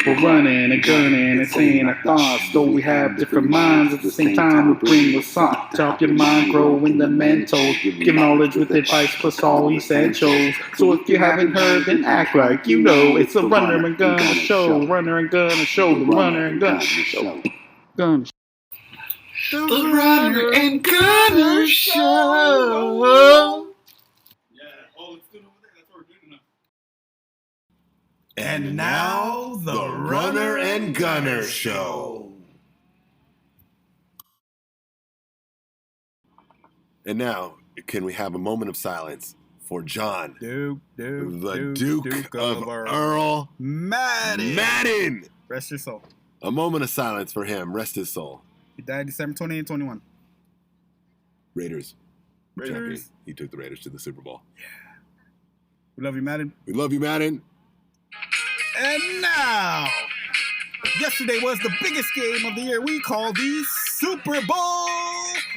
We're running and gunning and saying our thoughts, though we have different minds. At the same time, we bring the song to help your mind grow in the mental. Give knowledge with advice plus all essentials. So if you haven't heard, then act like you know. It's the Runner and Gunner Show. Runner and Gunner Show. The Runner and Gunner Show. Gunner. The Runner and Gunner Show. And now, the Runner and Gunner Show. And now, can we have a moment of silence for John, the Duke of Earl Madden? Rest your soul. A moment of silence for him. Rest his soul. He died December 28, 21. Raiders. Champion. He took the Raiders to the Super Bowl. Yeah. We love you, Madden. We love you, Madden. And now, yesterday was the biggest game of the year. We call the Super Bowl.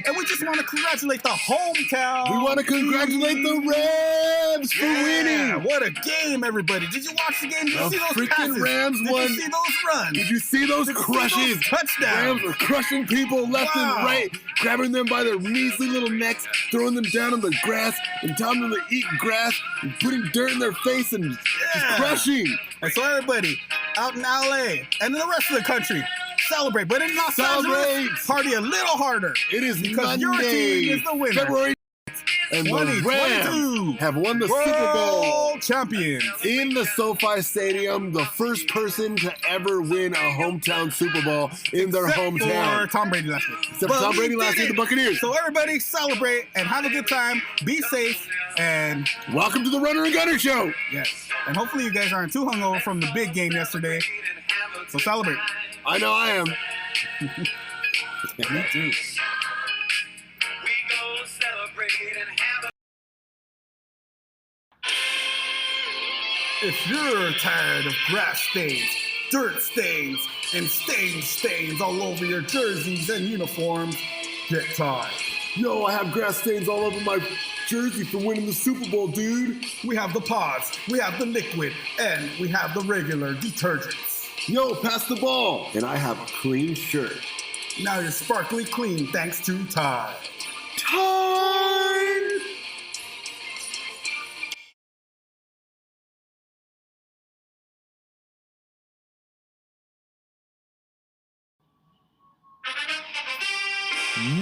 And we just want to congratulate the hometown. We want to congratulate the Rams for winning. What a game, everybody. Did you watch the game? Did you see those passes? Rams won. Did you see those runs? Did you see those crushes? Touchdowns. Rams were crushing people left and right, grabbing them by their measly little necks, throwing them down on the grass, and telling them to eat grass, and putting dirt in their face, and just crushing. And so everybody out in LA and in the rest of the country, celebrate. But in Los Angeles, party a little harder. It is because Monday, your team is the winner. February 8th, and the Rams have won the Super Bowl champions in the SoFi Stadium. The first person to ever win a hometown Super Bowl in their hometown. For Tom Brady last year. Except for Tom Brady last year, the Buccaneers. So everybody celebrate and have a good time. Be safe and welcome to the Runner and Gunner Show. Yes, and hopefully you guys aren't too hungover from the big game yesterday. So celebrate. I know I am. Me too. If you're tired of grass stains, dirt stains, and stains all over your jerseys and uniforms, get tired. Yo, I have grass stains all over my jersey for winning the Super Bowl, dude. We have the pods, we have the liquid, and we have the regular detergents. Yo, pass the ball. And I have a clean shirt. Now you're sparkly clean thanks to Tide. Tide!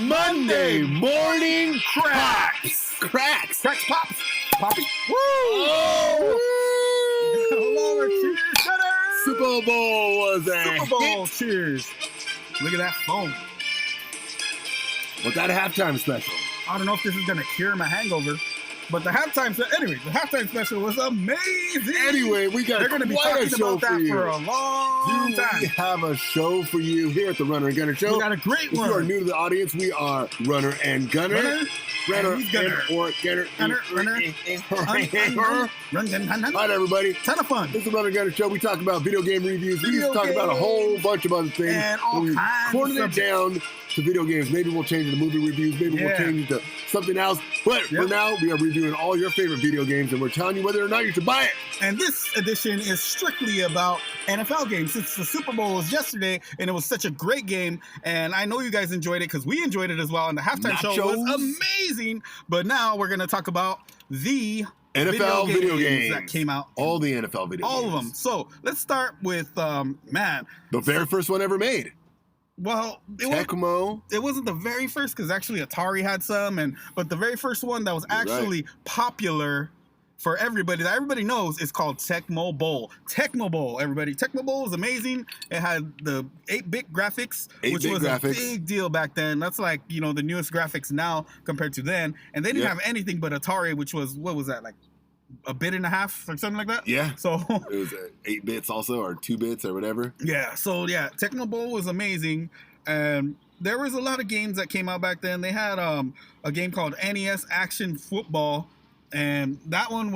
Monday morning cracks. Cracks, pops, poppy. Woo! Oh! Hello, cheers, cheddar. Super Bowl was a Super Bowl, hit. cheers. Look at that foam. Was that a halftime special? I don't know if this is going to cure my hangover, but the halftime special was amazing. Anyway, we got They're going to be quite a talking show about that for a long time. We have a show for you here at the Runner and Gunner Show. We got a great one. If you are new to the audience, we are Runner and Gunner. Runner and or Gunner. Hi, everybody. Ton of fun. This is the Runner and Gunner Show. We talk about video game reviews. We just talk about a whole bunch of other things. And all kinds cornered it down to video games. Maybe we'll change it to movie reviews. Maybe we'll change it to something else. But for now, we are reviewing all your favorite video games, and we're telling you whether or not you should buy it. And this edition is strictly about NFL games. Since the Super Bowl was yesterday, and it was such a great game, and I know you guys enjoyed it because we enjoyed it as well. And the halftime show was amazing. But now we're going to talk about the NFL video games that came out. All the NFL video games. All of them. So let's start with, the very first one ever made. Well, it wasn't the very first because actually Atari had some, but the very first one that was actually popular for everybody that everybody knows is called Tecmo Bowl. Tecmo Bowl, everybody. Tecmo Bowl is amazing. It had the 8-bit graphics, which was a big deal back then. That's like, the newest graphics now compared to then. And they didn't have anything but Atari, which was, what was that, like a bit and a half or something like that? Yeah. So it was 8 bits also, or 2 bits or whatever. Yeah. So yeah, Tecmo Bowl was amazing. And there was a lot of games that came out back then. They had a game called NES Action Football. And that one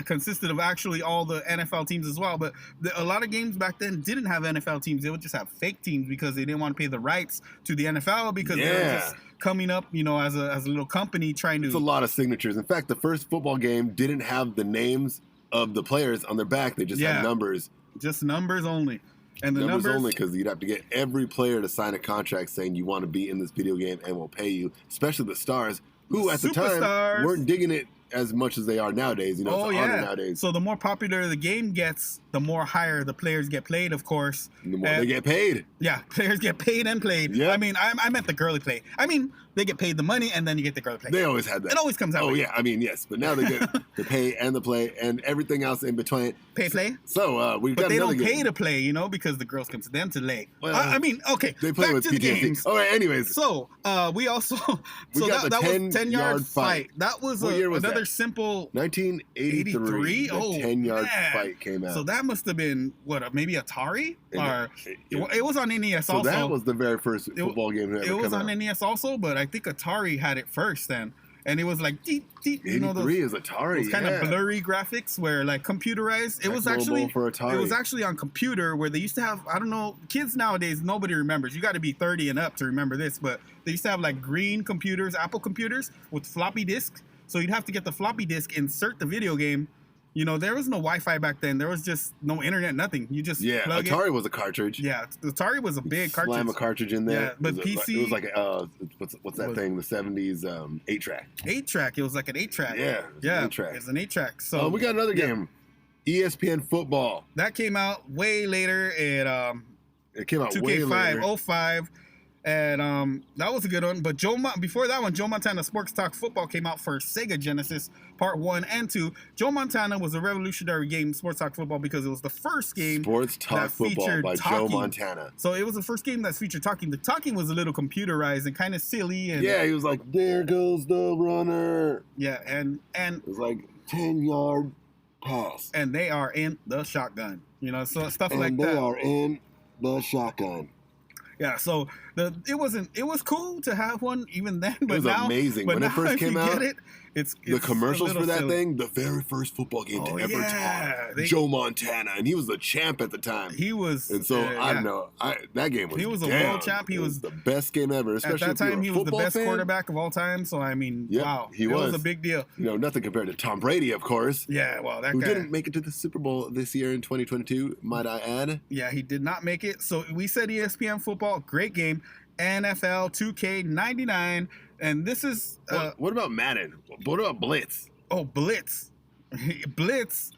consisted of actually all the NFL teams as well. But a lot of games back then didn't have NFL teams. They would just have fake teams because they didn't want to pay the rights to the NFL because they were just coming up, as a little company trying to. It's a lot of signatures. In fact, the first football game didn't have the names of the players on their back. They just had numbers Just numbers only. And the numbers only, because you'd have to get every player to sign a contract saying you want to be in this video game and we'll pay you, especially the stars, who at the time weren't digging it as much as they are nowadays. You know, it's honor nowadays. So the more popular the game gets, the more higher the players get played, of course. And the more they get paid. Yeah, players get paid and played. Yep. I mean, I meant the girly play. I mean, they get paid the money and then you get the girly play. They always had that. It always comes out. Oh, yeah. I mean, yes. But now they get the pay and the play and everything else in between. Play. So we've got But they another don't game. pay to play, you know, because the girls come to them to lay. Well, I mean, okay. They play with PTSD. All right, anyways. So we also... We got the that was 10-yard fight. That was What year was another that? simple... 1983. The 10-yard fight came out. So that must have been, maybe Atari? It was on NES also. So that was the very first football game that ever It was come on out. NES also, but I think Atari had it first then. And it was like, you know, those is Atari, those kind of blurry graphics where like computerized. It was actually for Atari. It was actually on computer where they used to have, I don't know, kids nowadays, nobody remembers. You got to be 30 and up to remember this, but they used to have like green computers, Apple computers with floppy disks. So you'd have to get the floppy disk, insert the video game. You know, there was no Wi-Fi back then. There was just no internet, nothing. You just plug Atari it. was a cartridge. Yeah, Atari was a big cartridge. Slam a cartridge in there. Yeah, but PC... It was like what's that thing? The 70s 8-track. 8-track. It was like an 8-track. Yeah, yeah. 8-track. It's an 8-track. So we got another game, ESPN Football. That came out way later. It came out 2K5, way later. 05. And that was a good one. But before that one, Joe Montana Sports Talk Football came out for Sega Genesis Part 1 and 2. Joe Montana was a revolutionary game, Sports Talk Football, because it was the first game Sports Talk Football by talking. Joe Montana. So it was the first game that featured talking. The talking was a little computerized and kind of silly. And he was like, there goes the runner. Yeah, and it was like 10-yard pass. And they are in the shotgun. You know, so stuff like And that. they are in the shotgun. Yeah, so it was cool to have one even then, but it was amazing when it first came out. It's the commercials for that thing. The very first football game to ever talk. Joe Montana, and he was the champ at the time. He was, and so I don't know. That game was. He was a world champ. He was the best game ever. Especially at that time, he was the best fan. Quarterback of all time. So I mean, wow, he was a big deal. You know, nothing compared to Tom Brady, of course. Yeah, well, that who guy didn't make it to the Super Bowl this year in 2022. Might I add? Yeah, he did not make it. So we said ESPN Football, great game. NFL2k 99, and this is what about Madden? What about Blitz? Oh, Blitz. Blitz.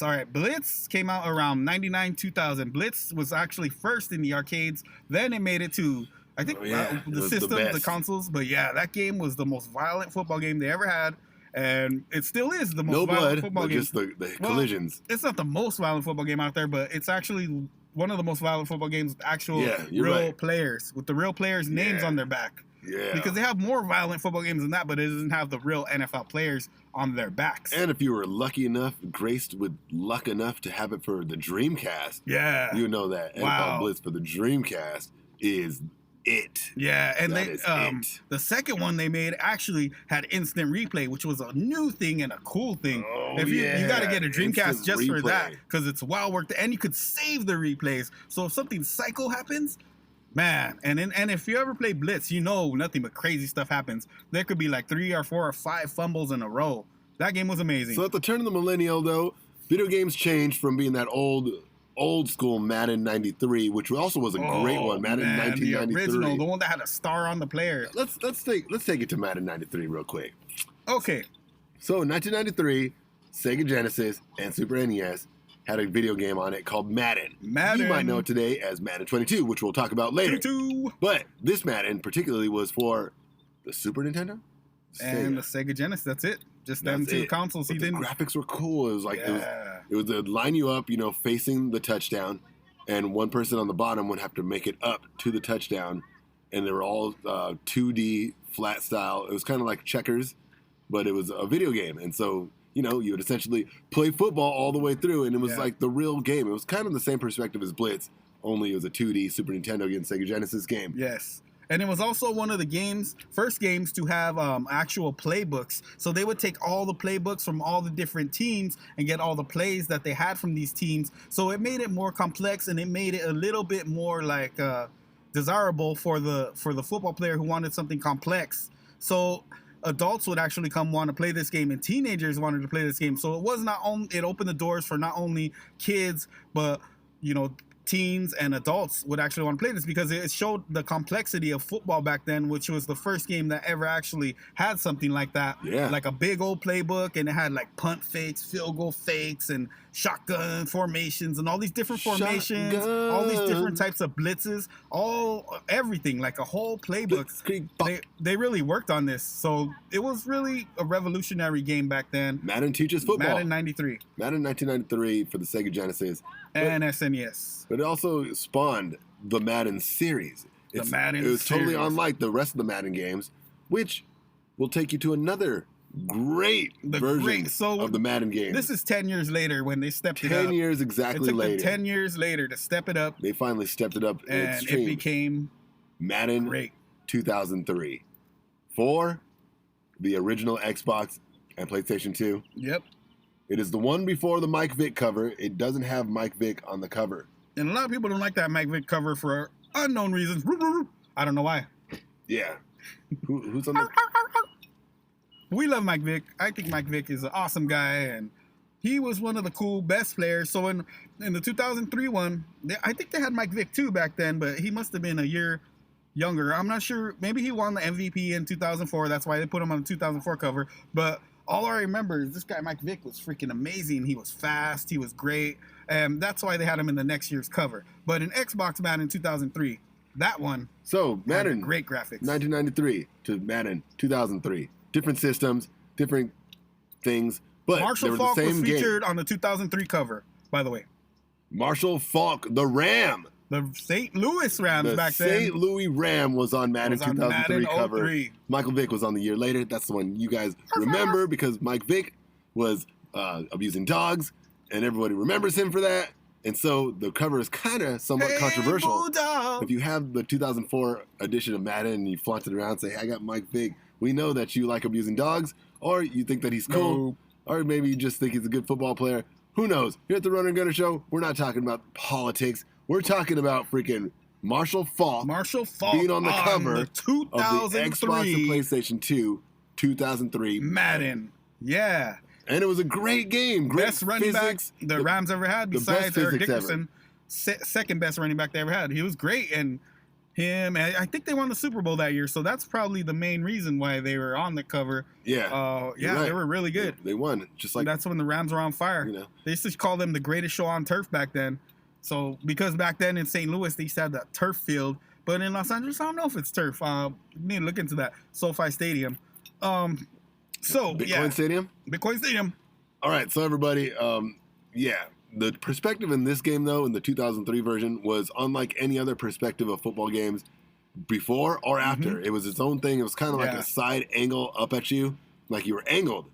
All right, Blitz came out around 99, 2000. Blitz was actually first in the arcades. Then it made it to, I think, the system, the consoles. But yeah, that game was the most violent football game they ever had. And it still is the most violent football game. Just the collisions. It's not the most violent football game out there, but it's actually one of the most violent football games with actual real players, with the real players' names on their back. Yeah. Because they have more violent football games than that, but it doesn't have the real NFL players on their backs. And if you were lucky enough, graced with luck enough to have it for the Dreamcast, you know that NFL Blitz for the Dreamcast is it. Yeah, and the second one they made actually had instant replay, which was a new thing and a cool thing. Oh, you got to get a Dreamcast instant just for replay. that, because it's well worth it, and you could save the replays. So if something psycho happens, man, and if you ever play Blitz, you know nothing but crazy stuff happens. There could be like 3 or 4 or 5 fumbles in a row. That game was amazing. So at the turn of the millennial, though, video games changed from being that old school Madden 93, which also was a great one. Madden 1993, the original, the one that had a star on the player. Let's take it to Madden 93 real quick. Okay. So in 1993, Sega Genesis and Super NES had a video game on it called Madden. You might know it today as Madden 22, which we'll talk about later. 22. But this Madden particularly was for the Super Nintendo and the Sega Genesis. That's it. Just them two consoles. But the graphics were cool. It was like it was to line you up, facing the touchdown, and one person on the bottom would have to make it up to the touchdown, and they were all 2D flat style. It was kind of like checkers, but it was a video game, and so you would essentially play football all the way through, and it was like the real game. It was kind of the same perspective as Blitz, only it was a 2D Super Nintendo against Sega Genesis game. Yes. And it was also one of the first games to have actual playbooks. So they would take all the playbooks from all the different teams and get all the plays that they had from these teams. So it made it more complex, and it made it a little bit more like desirable for the football player who wanted something complex. So adults would actually come want to play this game, and teenagers wanted to play this game. So it was not only, it opened the doors for not only kids, but teens and adults would actually want to play this, because it showed the complexity of football back then, which was the first game that ever actually had something like that. Yeah. Like a big old playbook, and it had like punt fakes, field goal fakes, and shotgun formations, and all these different formations, all these different types of blitzes, everything, like a whole playbook. They really worked on this. So it was really a revolutionary game back then. Madden teaches football. Madden 93. Madden 1993 for the Sega Genesis. And SNES. But it also spawned the Madden series. It was totally unlike the rest of the Madden games, which will take you to another great version of the Madden game. This is 10 years later when they stepped it up. 10 years exactly it took later. Them 10 years later to step it up. They finally stepped it up and extreme. It became Madden 2003 for the original Xbox and PlayStation 2. Yep. It is the one before the Mike Vick cover. It doesn't have Mike Vick on the cover. And a lot of people don't like that Mike Vick cover for unknown reasons. I don't know why. Yeah. Who's on the... We love Mike Vick. I think Mike Vick is an awesome guy, and he was one of the cool best players. So in the 2003 one, I think they had Mike Vick too back then, but he must have been a year younger. I'm not sure. Maybe he won the MVP in 2004. That's why they put him on the 2004 cover. But all I remember is this guy Mike Vick was freaking amazing. He was fast. He was great. And that's why they had him in the next year's cover. But in Xbox Madden 2003, that one. So Madden, great graphics. 1993 to Madden 2003. Different systems, different things, but Marshall Faulk was featured on the 2003 cover, by the way. Marshall Faulk, the Ram. The St. Louis Rams back then. St. Louis Ram was on Madden 2003 cover. 03. Michael Vick was on the year later. That's the one you guys remember because Mike Vick was abusing dogs, and everybody remembers him for that. And so the cover is kind of somewhat controversial. Bulldog. If you have the 2004 edition of Madden and you flaunt it around, say, hey, I got Mike Vick. We know that you like abusing dogs, or you think that he's cool, or maybe you just think he's a good football player. Who knows? Here at the Runner and Gunner Show, we're not talking about politics. We're talking about freaking Marshall Faulk being on the cover of the Xbox and PlayStation 2 2003 Madden. Yeah. And it was a great game. Great best running back the Rams ever had, besides Eric Dickerson. Second best running back they ever had. He was great, and I think they won the Super Bowl that year, so that's probably the main reason why they were on the cover. Yeah. They were really good. They won. Just like that's when the Rams were on fire. They used to call them the greatest show on turf back then. So because back then in St. Louis they used to have that turf field, but in Los Angeles I don't know if it's turf. You need to look into that. SoFi Stadium. Bitcoin Stadium? Bitcoin Stadium. All right, so everybody, the perspective in this game, though, in the 2003 version, was unlike any other perspective of football games before or after. It was its own thing. It was kind of like a side angle up at you, like you were angled.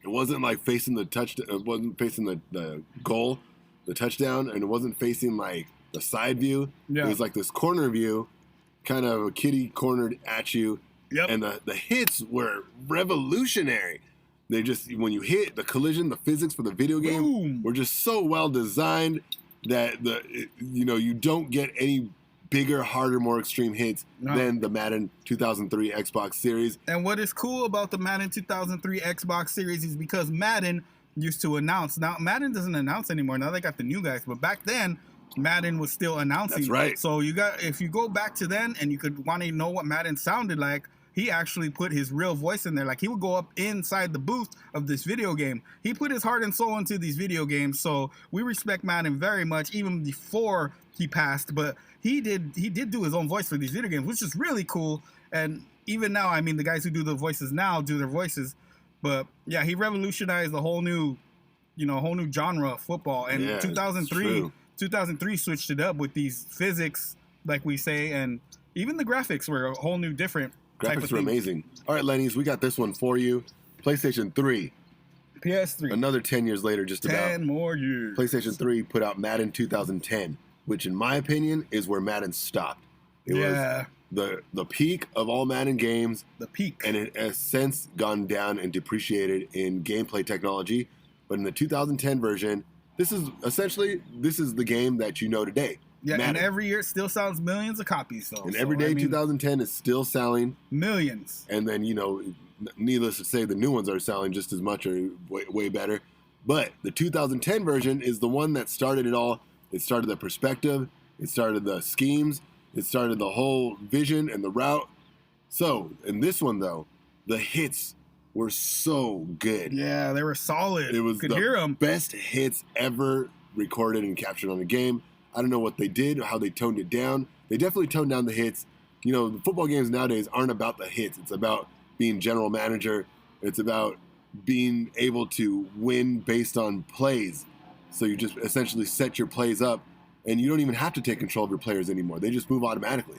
It wasn't like facing the it wasn't facing the goal, the touchdown, and it wasn't facing like the side view. It was like this corner view, kind of a kitty cornered at you. Yep. And the hits were revolutionary. They just, when you hit, the collision, the physics for the video game were just so well designed that you don't get any bigger, harder, more extreme hits than the Madden 2003 Xbox series. And what is cool about the Madden 2003 Xbox series is because Madden used to announce. Now, Madden doesn't announce anymore. Now they got the new guys. But back then, Madden was still announcing. That's right. So if you go back to then and you could want to know what Madden sounded like, he actually put his real voice in there. Like, he would go up inside the booth of this video game. He put his heart and soul into these video games. So we respect Madden very much, even before he passed. But he did do his own voice for these video games, which is really cool. And even now, I mean, the guys who do the voices now do their voices. But yeah, he revolutionized the whole new genre of football. And 2003 switched it up with these physics, like we say, and even the graphics were a whole new different. Graphics were amazing. All right, Lenny's, we got this one for you. PlayStation 3. PS3. Another 10 years later, just about. 10 more years. PlayStation 3 put out Madden 2010, which in my opinion is where Madden stopped. It was the peak of all Madden games. The peak. And it has since gone down and depreciated in gameplay technology. But in the 2010 version, this is the game that you know today. Yeah, Madden. And every year it still sells millions of copies. And every day 2010 is still selling. Millions. And then, needless to say, the new ones are selling just as much or way better. But the 2010 version is the one that started it all. It started the perspective. It started the schemes. It started the whole vision and the route. So, in this one, though, the hits were so good. Yeah, they were solid. It was Could hear them. Best hits ever recorded and captured on a game. I don't know what they did, how they toned it down. They definitely toned down the hits. You know, the football games nowadays aren't about the hits. It's about being general manager. It's about being able to win based on plays. So you just essentially set your plays up, and you don't even have to take control of your players anymore. They just move automatically.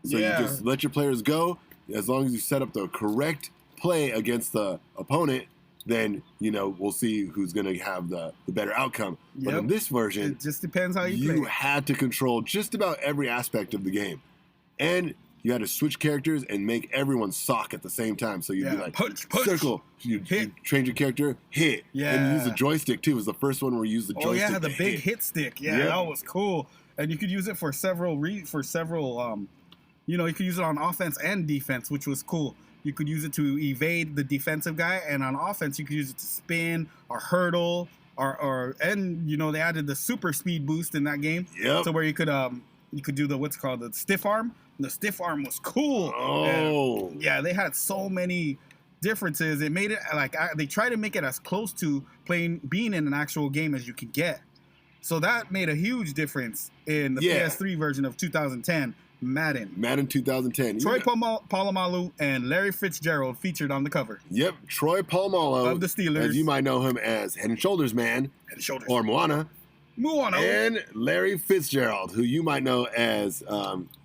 So you just let your players go. As long as you set up the correct play against the opponent, then, you know, we'll see who's going to have the better outcome. But in this version, it just depends how you play. You had to control just about every aspect of the game. And you had to switch characters and make everyone sock at the same time. So you'd be like, punch, circle, you change your character, hit. And you use the joystick, too. It was the first one where you used the joystick. Oh, yeah, the big hit stick. Yeah, that was cool. And you could use it for several, you know, you could use it on offense and defense, which was cool. You could use it to evade the defensive guy, and on offense, you could use it to spin or hurdle, and you know, they added the super speed boost in that game. So where you could do the what's called the stiff arm. The stiff arm was cool. Oh, and, yeah, they had so many differences. It made it like they try to make it as close to being in an actual game as you can get. So that made a huge difference in the PS3 version of 2010. Madden 2010. Troy Polamalu and Larry Fitzgerald featured on the cover. Yep, Troy Polamalu of the Steelers, as you might know him as Head and Shoulders Man, or Moana, and Larry Fitzgerald, who you might know as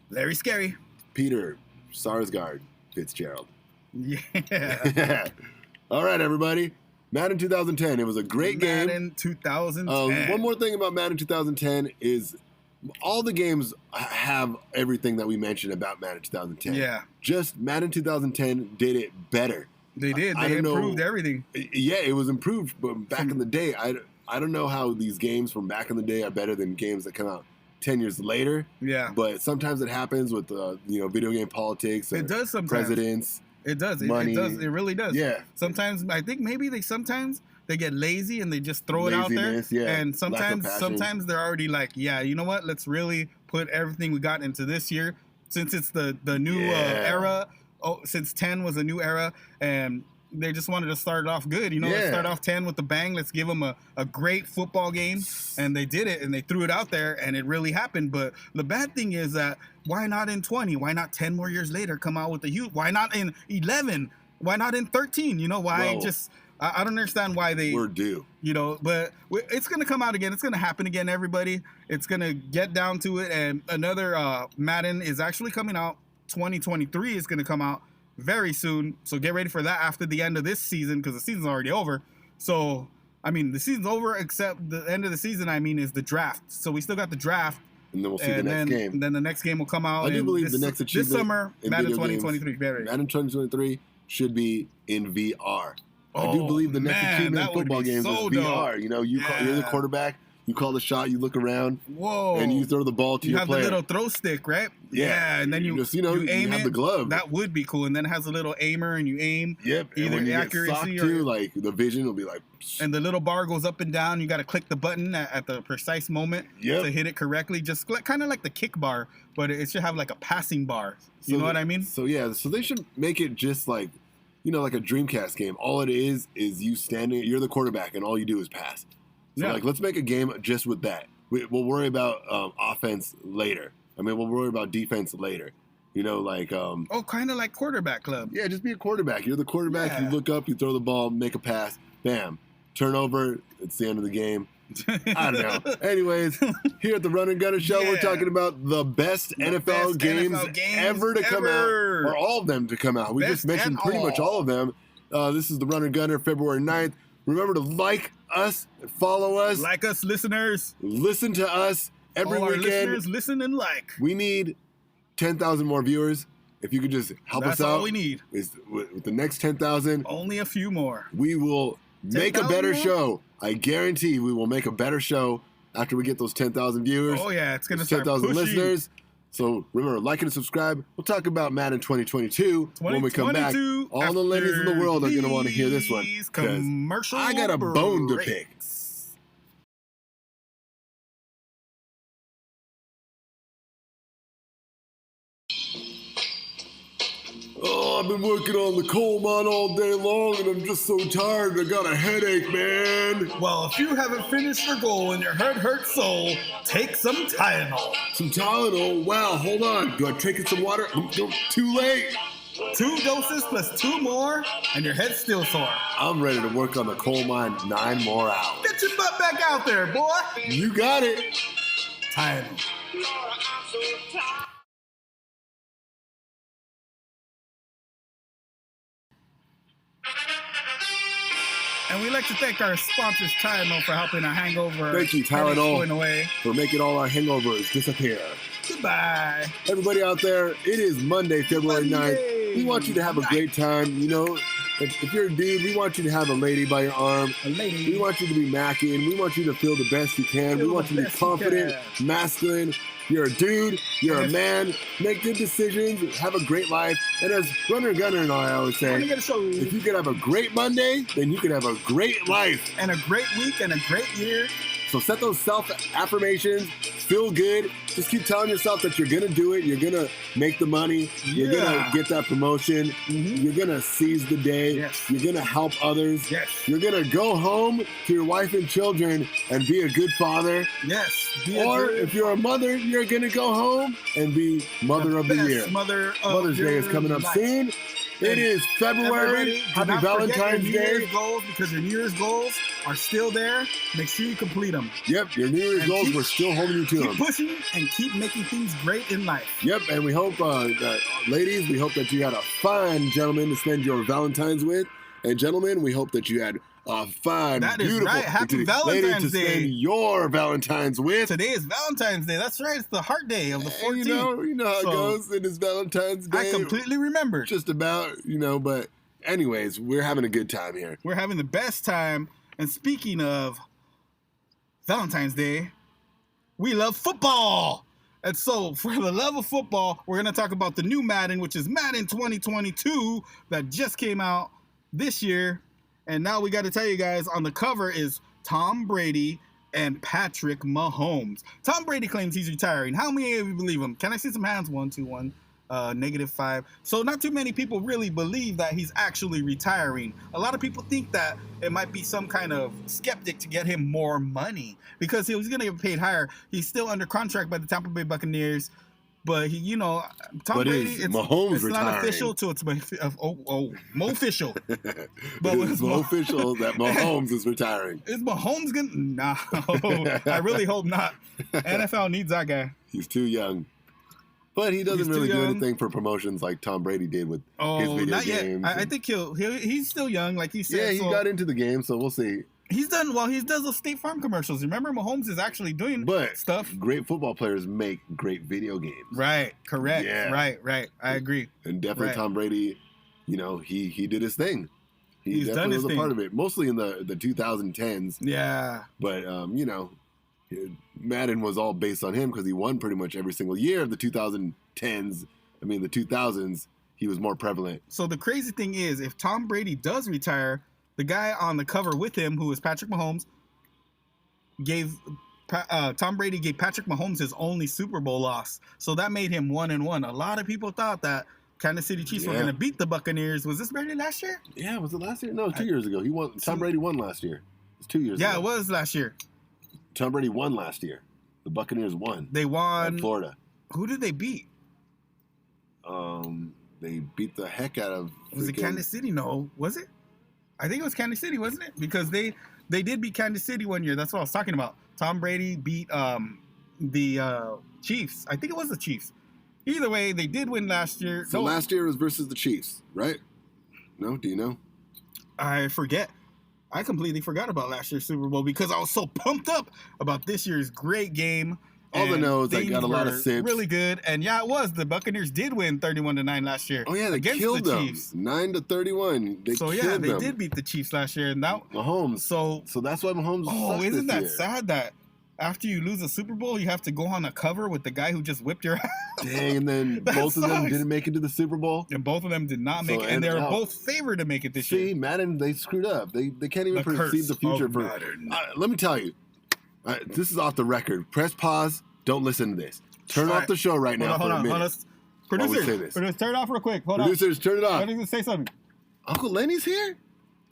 Larry Scary, Peter Sarsgaard Fitzgerald. Yeah. All right, everybody. Madden 2010. It was a great game. Madden 2010. One more thing about Madden 2010 is all the games have everything that we mentioned about Madden 2010. Yeah. Just Madden 2010 did it better. They did. They improved everything. Yeah, it was improved. But back in the day, I don't know how these games from back in the day are better than games that come out 10 years later. Yeah. But sometimes it happens with, video game politics. It does sometimes. Presidents. It does. Money. It does. It really does. Yeah. Sometimes, I think maybe they get lazy and they just throw it out there. Yeah. And sometimes they're already like, yeah, you know what? Let's really put everything we got into this year, since it's the new era. Oh, since 10 was a new era, and they just wanted to start it off good. You know, let's start off 10 with the bang. Let's give them a great football game. And they did it, and they threw it out there, and it really happened. But the bad thing is that why not in 20? Why not 10 more years later come out with a huge? Why not in 11? Why not in 13? You know, why I don't understand why we're due. You know, but it's going to come out again. It's going to happen again, everybody. It's going to get down to it. And another Madden is actually coming out. 2023 is going to come out very soon. So get ready for that after the end of this season, because the season's already over. So, I mean, the season's over, except the end of the season, is the draft. So we still got the draft. And then we'll see the next game. And then the next game will come out. I do believe the next achievement this summer, Madden 2023. Madden 2023 should be in VR. I do believe the next achievement in football games is VR. You know, you're the quarterback. You call the shot, you look around, and you throw the ball to your player. You have the little throw stick, right? Yeah, and then you aim have it. the glove. That would be cool. And then it has a little aimer, and you aim. Yep. Either and when accuracy or like the vision will be like. And the little bar goes up and down. You got to click the button at the precise moment to hit it correctly. Just kind of like the kick bar, but it should have like a passing bar. You know what I mean? So yeah, so they should make it just like, like a Dreamcast game. All it is you standing. You're the quarterback, and all you do is pass. So let's make a game just with that. We'll worry about offense later. We'll worry about defense later. Kind of like quarterback club. Yeah, just be a quarterback. You're the quarterback. You look up, you throw the ball, make a pass, bam, turnover. It's the end of the game. I don't know. Anyways, here at the Run and Gunner Show, we're talking about the best NFL games ever to come out, or all of them to come out. We just mentioned pretty much all of them. This is the Run and Gunner, February 9th. Remember to like us, follow us. Like us, listeners. Listen to us every all weekend. Our listeners, listen and like. We need 10,000 more viewers. If you could just help us out. That's all we need. With the next 10,000. Only a few more. We will make a better show. I guarantee we will make a better show after we get those 10,000 viewers. Oh, yeah. It's going to start 10,000 listeners. So remember, like and subscribe. We'll talk about Madden 2022 when we come back. All the ladies in the world are going to want to hear this one. Commercial I got a bone to pick. Oh, I've been working on the coal mine all day long, and I'm just so tired. I got a headache, man. Well, if you haven't finished your goal and your head hurts so, take some Tylenol. Some Tylenol? Wow, hold on. Do I take it some water? Too late. 2 doses plus 2 more, and your head's still sore. I'm ready to work on the coal mine 9 more hours. Get your butt back out there, boy. You got it. Tylenol. And we'd like to thank our sponsors, Tylenol, for helping our hangover. Thank you, Tylenol, away. for making all our hangovers disappear. Goodbye. Everybody out there, it is Monday, February 9th. We want you to have a great time. You know, if you're a dude, we want you to have a lady by your arm. A lady. We want you to be macking. We want you to feel the best you can. We want you to be confident, masculine. You're a dude. You're a man. Make good decisions. Have a great life. And as Runner Gunner and I always say, if you can have a great Monday, then you can have a great life. And a great week and a great year. So set those self-affirmations. Feel good. Just keep telling yourself that you're going to do it. You're going to make the money. You're going to get that promotion. Mm-hmm. You're going to seize the day. Yes. You're going to help others. Yes. You're going to go home to your wife and children and be a good father. Yes. Or if you're a mother, you're going to go home and be Mother of the Year. Mother's Day is coming up soon. It is February. Happy Valentine's Day. Goals, because your New Year's goals are still there. Make sure you complete them. Yep, your New Year's goals, we're still holding you to them. Keep pushing and keep making things great in life. Yep, and we hope, ladies, we hope that you had a fine gentleman to spend your Valentine's with. And gentlemen, we hope that you had a fine, beautiful Happy Valentine's lady to Day. spend your Valentine's with. Today is Valentine's Day. That's right. It's the heart day of the 14th. You know how it goes. It is Valentine's Day. I completely remembered. Just about, but anyways, we're having a good time here. We're having the best time. And speaking of Valentine's Day, we love football. And so, for the love of football, we're going to talk about the new Madden, which is Madden 2022, that just came out this year. And now we got to tell you guys, on the cover is Tom Brady and Patrick Mahomes. Tom Brady claims he's retiring. How many of you believe him? Can I see some hands? 1, 2, 1. -5. So not too many people really believe that he's actually retiring. A lot of people think that it might be some kind of skeptic to get him more money because he was going to get paid higher. He's still under contract by the Tampa Bay Buccaneers. But Tom Brady, it's retiring. Not official till it's mo-official. But it's mo-official that Mahomes is retiring. Is Mahomes gonna? No, I really hope not. NFL needs that guy. He's too young. But he doesn't really do anything for promotions like Tom Brady did with his video games. I think he's still young, like you said. Yeah, he got into the game, so we'll see. He does those State Farm commercials. Remember, Mahomes is actually doing stuff. Great football players make great video games. Right, correct. Yeah. Right. I agree. And definitely Tom Brady, he did his thing. He's definitely was a part of it, mostly in the 2010s. Yeah. But, Madden was all based on him because he won pretty much every single year of the 2010s. I mean, the 2000s, he was more prevalent. So the crazy thing is, if Tom Brady does retire, the guy on the cover with him, who is Patrick Mahomes, Tom Brady gave Patrick Mahomes his only Super Bowl loss. So that made him 1-1. A lot of people thought that Kansas City Chiefs were going to beat the Buccaneers. Was this Brady last year? Yeah, was it last year? No, 2 years ago. He won. Tom Brady won last year. It was 2 years ago. Yeah, it was last year. Tom Brady won last year. The Buccaneers won. They won. At Florida. Who did they beat? They beat the heck out of. Was it Kansas City? No, was it? I think it was Kansas City, wasn't it? Because they did beat Kansas City one year. That's what I was talking about. Tom Brady beat the Chiefs. I think it was the Chiefs. Either way, they did win last year. So last year was versus the Chiefs, right? No, do you know? I forget. I completely forgot about last year's Super Bowl because I was so pumped up about this year's great game. All I know is they got a lot of sips. Really good. And yeah, it was. The Buccaneers did win 31-9 last year. Oh, yeah, they killed them. Chiefs. 9-31. They did beat the Chiefs last year. And that Mahomes. So that's why Mahomes isn't that sad that after you lose a Super Bowl, you have to go on a cover with the guy who just whipped your ass. Dang, and then both of them didn't make it to the Super Bowl. And both of them did not make it, and they were both favored to make it this year. See, Madden, they screwed up. They can't even perceive the future for. Let me tell you, this is off the record. Press pause. Don't listen to this. Turn off the show right now for a minute. Producers, turn it off real quick. Hold on. Producers, turn it off. I need to say something. Uncle Lenny's here?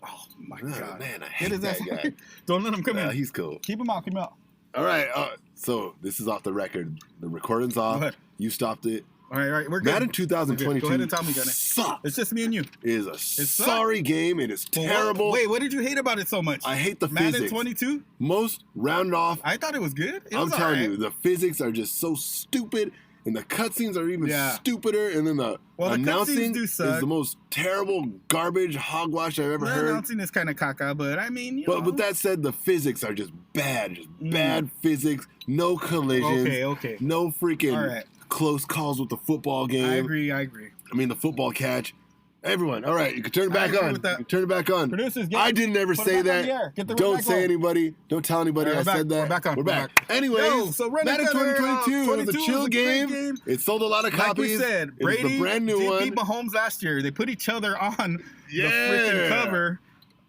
Oh, my God. Man, I hate that guy. Don't let him come in. He's cool. Keep him out. All right. So this is off the record. The recording's off. You stopped it. All right. We're good. Madden 2022 Go ahead and tell me, Gunny. sucks. It's just me and you. It is a sorry game. It is terrible. Wait, what did you hate about it so much? I hate the Madden physics. 22? Most round off. I thought it was good. I'm telling you, the physics are just so stupid. And the cutscenes are even stupider. And then the announcing is the most terrible garbage hogwash I've ever heard. The announcing is kind of caca, but I mean, you know. With that said, the physics are just bad. Just bad physics. No collisions. Okay. No freaking close calls with the football game. I agree. I mean, the football catch. Everyone, all right, you can turn it back on. You can turn it back on. Producers, I didn't ever say that. Don't say anybody. Don't tell anybody I said that. We're back on. We're back. Anyways, so Madden 2022 was a chill game. It sold a lot of copies. Like we said, Brady the brand new one. beat Mahomes last year. They put each other on the freaking cover.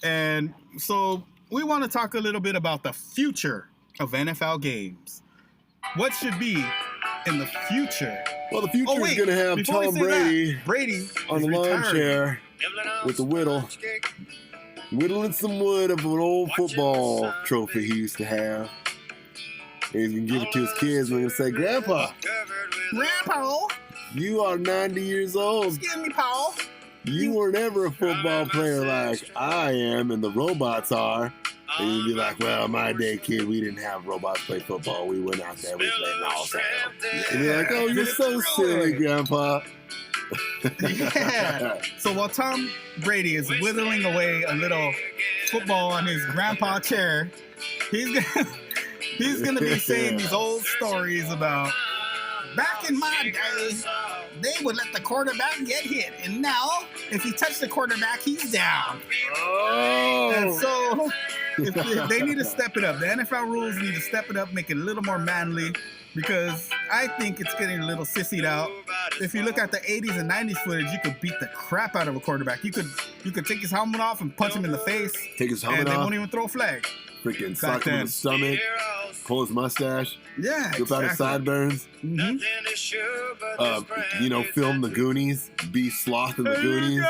And so we want to talk a little bit about the future of NFL games. What should be in the future? Well, the future is going to have Tom Brady on the lawn chair with the whittle, whittling some wood of an old football trophy he used to have. And he's going to give it to his kids and they're going to say, Grandpa, you are 90 years old. Excuse me, Paul. You were never a football player like I am and the robots are. And you'd be like, well, my day, kid, we didn't have robots play football. We went out there, we played all And you're like, oh, you're so silly, Grandpa. Yeah. So while Tom Brady is whittling away a little football on his grandpa chair, he's gonna be saying these old stories about back in my day, they would let the quarterback get hit, and now if he touched the quarterback, he's down. Oh. And so if they need to step it up. The NFL rules need to step it up, make it a little more manly, because I think it's getting a little sissied out. If you look at the 80s and 90s footage, you could beat the crap out of a quarterback. You could take his helmet off and punch him in the face. Take his helmet off. off. And they won't even throw a flag. Freaking sock him in the stomach. Pull his mustache. Yeah, Rip out his sideburns. Mm-hmm. Film the Goonies. Be Sloth in the Goonies.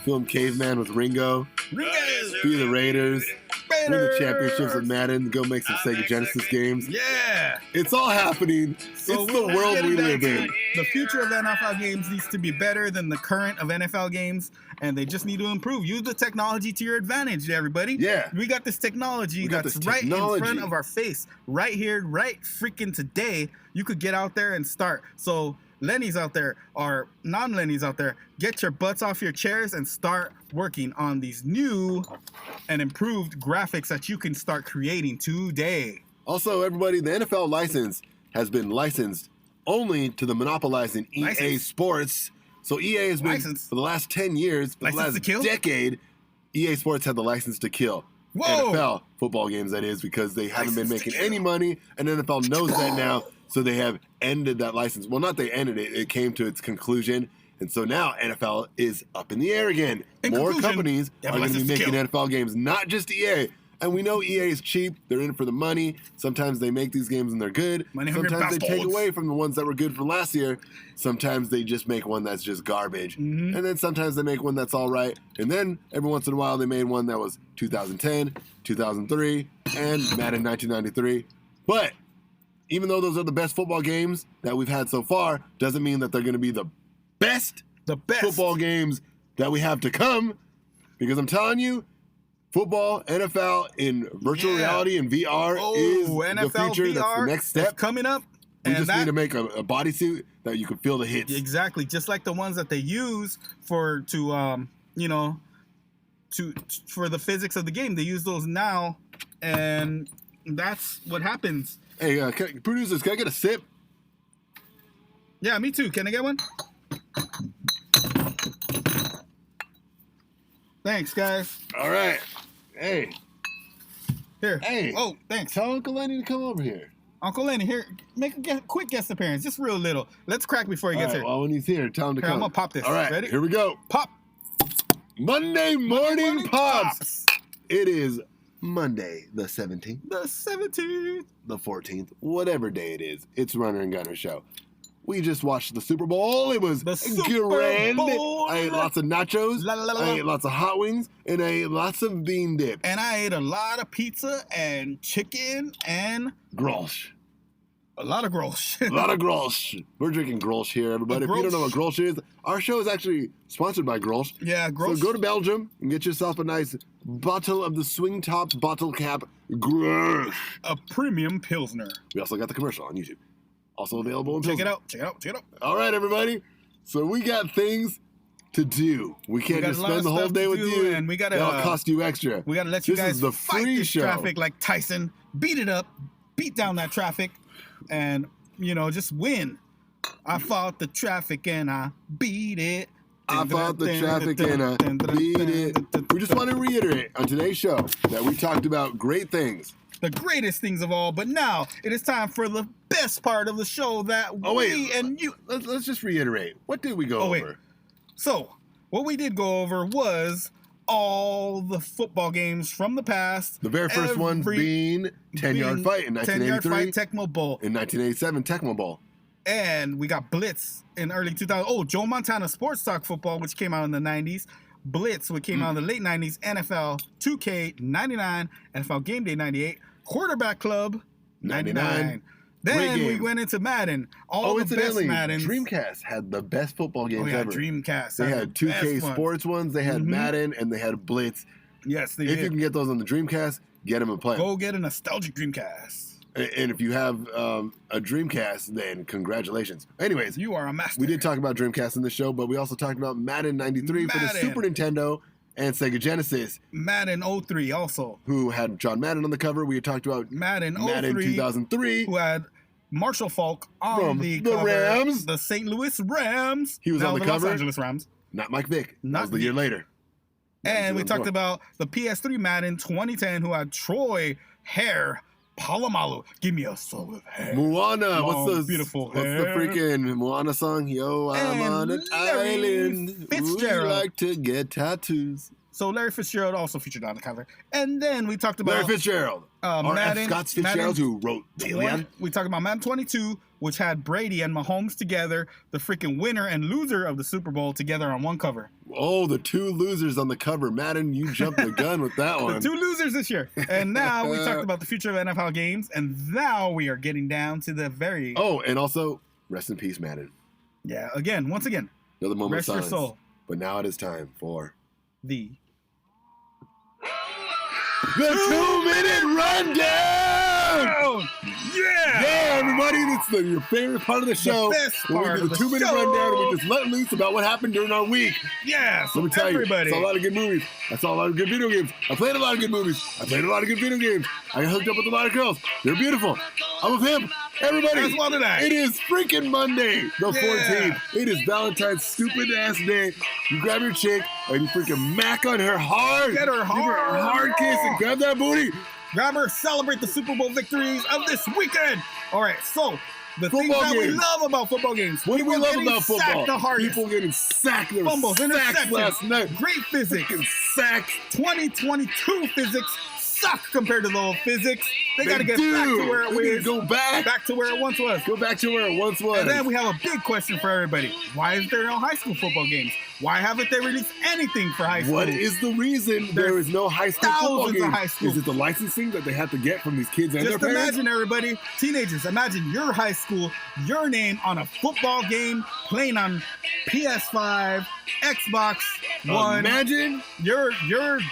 Film Caveman with Ringo. Be the Raiders. Win the championships with Madden. Go make some Sega Genesis games. Yeah. It's all happening. So it's the world we live in. The future of NFL games needs to be better than the current of NFL games, and they just need to improve. Use the technology to your advantage, everybody. Yeah. We got this technology that's right in front of our face. Right here, right freaking today. You could get out there and start. So Lenny's out there, or non-Lenny's out there, get your butts off your chairs and start working on these new and improved graphics that you can start creating today. Also, everybody, the NFL license has been licensed only to the monopolizing EA Sports. So EA has been, for the last 10 years, for the last decade, EA Sports had the license to kill. NFL football games, that is, because they haven't been making any money, and NFL knows that now. So they have ended that license. Well, not they ended it. It came to its conclusion. And so now NFL is up in the air again. More companies are going to be making NFL games, not just EA. And we know EA is cheap. They're in it for the money. Sometimes they make these games and they're good. Sometimes they take away from the ones that were good from last year. Sometimes they just make one that's just garbage. Mm-hmm. And then sometimes they make one that's all right. And then every once in a while they made one that was 2010, 2003, and Madden 1993. But even though those are the best football games that we've had so far, doesn't mean that they're going to be the best football games that we have to come. Because I'm telling you, football, NFL in virtual reality and VR is NFL the future. VR that's the next step coming up. We just need to make a bodysuit that you can feel the hits. Exactly, just like the ones that they use for the physics of the game. They use those now, and that's what happens. Hey, producers, can I get a sip? Yeah, me too. Can I get one? Thanks, guys. All right. Hey. Here. Hey. Oh, thanks. Tell Uncle Lenny to come over here. Uncle Lenny, here, make a quick guest appearance, just real little. Let's crack before he gets here. Well, when he's here, tell him to Here, come. I'm gonna pop this. All right, Ready? here we go. Pop. Monday morning pops. Pops. It is Monday, the 17th, The 17th. the 14th, whatever day it is. It's Runner and Gunner show. We just watched the Super Bowl. It was The Super grand. Bowl. I ate lots of nachos. La, la, la, I la. ate lots of hot wings, and I ate lots of bean dip. And I ate a lot of pizza and chicken and Grolsch. a lot of gross. A lot of Grolsch. We're drinking Grolsch here, everybody. If you don't know what Grolsch is, our show is actually sponsored by Grolsch. Yeah, gross. So go to Belgium and get yourself a nice bottle of the swing top bottle cap Grolsch. A premium Pilsner. We also got the commercial on YouTube. Also available in Check it Pilsner. out. Check it out. Check it out. All right, everybody. So we got things to do. We can't got just a lot of spend the whole stuff day to with do, you. and we gotta, That'll cost you extra. We got to let you This guys is the fight free this show. traffic like Tyson. Beat it up. Beat down that traffic. And, just win. I fought the traffic and I beat it. I fought the traffic and I beat it. We just want to reiterate on today's show that we talked about great things. The greatest things of all. But now it is time for the best part of the show that we and you. Let's just reiterate. What did we go Oh, wait. over? So, what we did go over was all the football games from the past. The very first one being 10-yard fight in 10-yard 1983. fight, Tecmo Bowl. In 1987, Tecmo Bowl. And we got Blitz in early 2000. Oh, Joe Montana Sports Talk Football, which came out in the 90s. Blitz, which came out in the late 90s. NFL2k 99. NFL Game Day 98. Quarterback Club 99. Then we went into Madden. All the best incidentally, Maddens. Dreamcast had the best football games ever. Dreamcast. They had 2K Sports ones, they had Mhm. Madden, and they had Blitz. Yes, they If did. you can get those on the Dreamcast, get them and play 'em. Go get a nostalgic Dreamcast. And if you have a Dreamcast, then congratulations. Anyways, You are a master. we did talk about Dreamcast in this show, but we also talked about Madden 93 for the Madden. Super Nintendo and Sega Genesis, Madden 03 also. who had John Madden on the cover. We had talked about Madden Madden 03, 2003. who had Marshall Falk on From the the cover. Rams. The St. Louis Rams. He was Now on the Los cover. Angeles Rams. Not Mike Vick. That Not was the year Vick. later. And we talked 2004. about the PS3 Madden 2010, who had Troy Hare Polamalu. Give me a soul of hair. Moana. Long, What's the beautiful What's the hair. freaking Moana song? Yo, I'm And on an Larry island. Fitzgerald. We like to get tattoos. So Larry Fitzgerald also featured on the cover. And then we talked about Larry Fitzgerald. Or Madden, F. Scott Fitzgerald, who wrote the Madden, one. we talked about Madden 22, which had Brady and Mahomes together, the freaking winner and loser of the Super Bowl together on one cover. Oh, the two losers on the cover. Madden, you jumped the gun with that The one. two losers this year. And now we talked about the future of NFL games, and now we are getting down to the very... Oh, and also, rest in peace, Madden. Yeah, once again, Another moment rest of your silence. soul. But now it is time for The the 2-minute rundown. Yeah, everybody, it's your favorite part of the show. best When we part do of the the 2-minute show. rundown, and we just let loose about what happened during our week. Yeah, so Let me tell everybody. you, I saw a lot of good movies. I saw a lot of good video games. I played a lot of good movies. I played a lot of good video games. I got hooked up with a lot of girls. They're beautiful. I'm a pimp. Everybody, As well did I. it is freaking Monday, the Yeah. 14th. It is Valentine's stupid ass day. You grab your chick and you freaking mac on her hard. Get her Give her a hard kiss and grab that booty. Grab her, celebrate the Super Bowl victories of this weekend. All right, so the things Football that we games. love about football games. What do we People love getting about football? sacked the hardest. People getting sacked. There were Fumbles, sacks interceptions, last night. great physics. Freaking sacks. 2022 physics suck compared to the old physics. They got to get do. back to where it They need was. to go back. To where it once was. Go back to where it once was. And then we have a big question for everybody. Why is there no high school football games? Why haven't they released anything for high school? What is the reason there is no high school football thousands of games? high school. Is it the licensing that they have to get from these kids and Just their parents? imagine, everybody, teenagers, imagine your high school, your name on a football game playing on PS5, Xbox One, Imagine your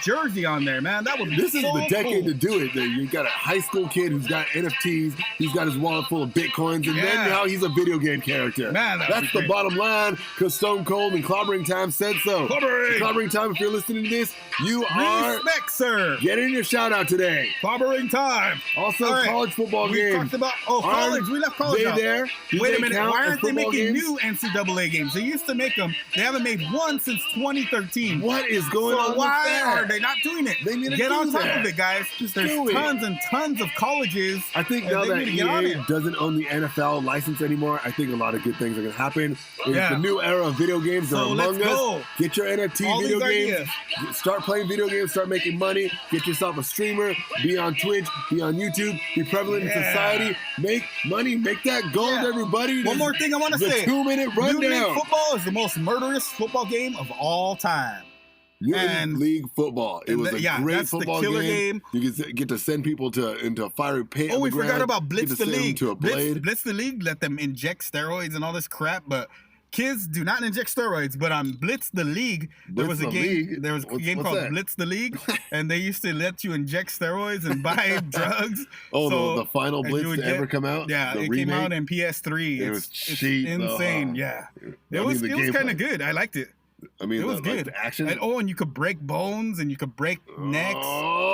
jersey on there, man. That would be this is so the decade cool. to do it. You got a high school kid who's got NFTs, he's got his wallet full of bitcoins, and then Yeah. now he's a video game character. Man, that would that's be the great. bottom line, because Stone Cold and Clobbering Time said so. Clobbering! Clobbering Time, if you're listening to this, you are Respect, sir. getting your shout out today. Clobbering time. Also, All right. college football We games. talked about college. We left college They out. there? Do Wait they a minute. count Why as aren't they football making games? new NCAA games? They used to make them. They haven't made one since 2013. team. What is going on? Why with that? are they not doing it? They need to get do on top that. of it, guys. Just There's do it. tons and tons of colleges. I think and now they that need to get on EA it. doesn't own the NFL license anymore, I think a lot of good things are going to happen. It's Yeah. the new era of video games. They're So among let's us. go. Get your NFT All video these games. Start playing video games. Start making money. Get yourself a streamer. Be on Twitch. Be on YouTube. Be prevalent in society. Make money. Make that gold, everybody. One more thing I want to The say. 2-minute rundown. Unit football is the most murderous football game of all time. Unit League football. It was a great that's football the killer game. You get to send people into a fiery paint. Oh, on we the forgot ground. about Blitz Get to the send them League. to a blade. Blitz the League, let them inject steroids and all this crap, but kids do not inject steroids. But on Blitz the League, there was a game. There was a game called that? Blitz the League, and they used to let you inject steroids and buy drugs. Oh, So- the final and Blitz you would to ever come out? Yeah, The it remake? came out in PS3. It was cheap, It's insane. though. Yeah, I it was mean, the kind gameplay. of good. I liked it. I mean, It was like good. the action. And you could break bones and you could break necks.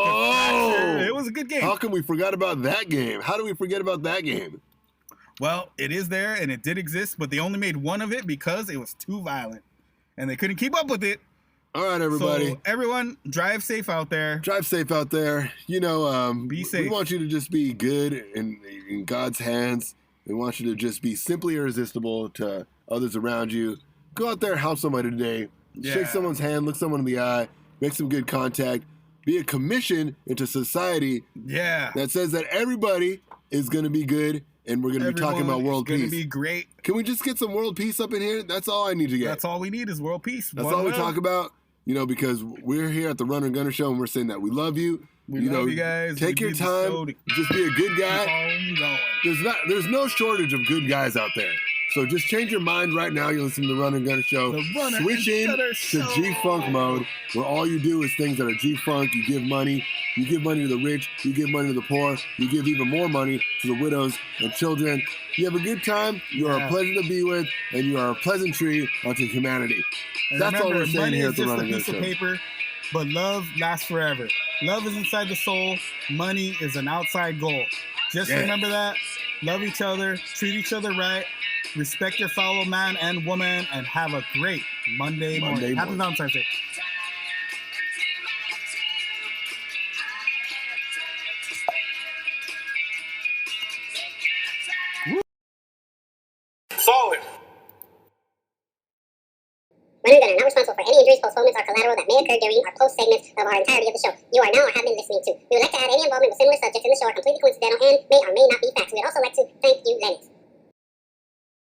Oh! It was a good game. How come we forgot about that game? How do we forget about that game? Well, it is there and it did exist, but they only made one of it because it was too violent and they couldn't keep up with it. All right, everybody. So everyone, drive safe out there. Drive safe out there. You know, Be safe. We want you to just be good in God's hands. We want you to just be simply irresistible to others around you. Go out there, help somebody today. Yeah. Shake someone's hand, look someone in the eye, make some good contact. Be a commission into society Yeah. that says that everybody is going to be good, and we're going to be talking about world It's peace. going to be great. Can we just get some world peace up in here? That's all I need to get. That's all we need is world peace. That's One all we love. talk about, you know, because we're here at the Runner and Gunner Show, and we're saying that we love you. We you love know, you guys. Take We your need the show time. to Just be a good guy. keep on going. There's no shortage of good guys out there. So just change your mind right now. You're listening to the Runner and Gunner Show. The Runner Switch and in Gunner to Show. G-Funk mode, where all you do is things that are G-Funk. You give money. You give money to the rich. You give money to the poor. You give even more money to the widows and children. You have a good time. You are a pleasure to be with, and you are a pleasantry unto humanity. And That's all remember, we're saying money here is at the just a Runner and piece of Gunner Show. paper, but love lasts forever. Love is inside the soul. Money is an outside goal. Just Yeah. remember that. Love each other. Treat each other right. Respect your fellow man and woman, and have a great Monday morning. Happy Valentine's Day. Solid. Runner and Gunner, not responsible for any injuries, postponements, or collateral that may occur during or post segments of our entirety of the show. You are now or have been listening to. We would like to add any involvement with similar subjects in the show are completely coincidental and may or may not be facts. We would also like to thank you, Lennox.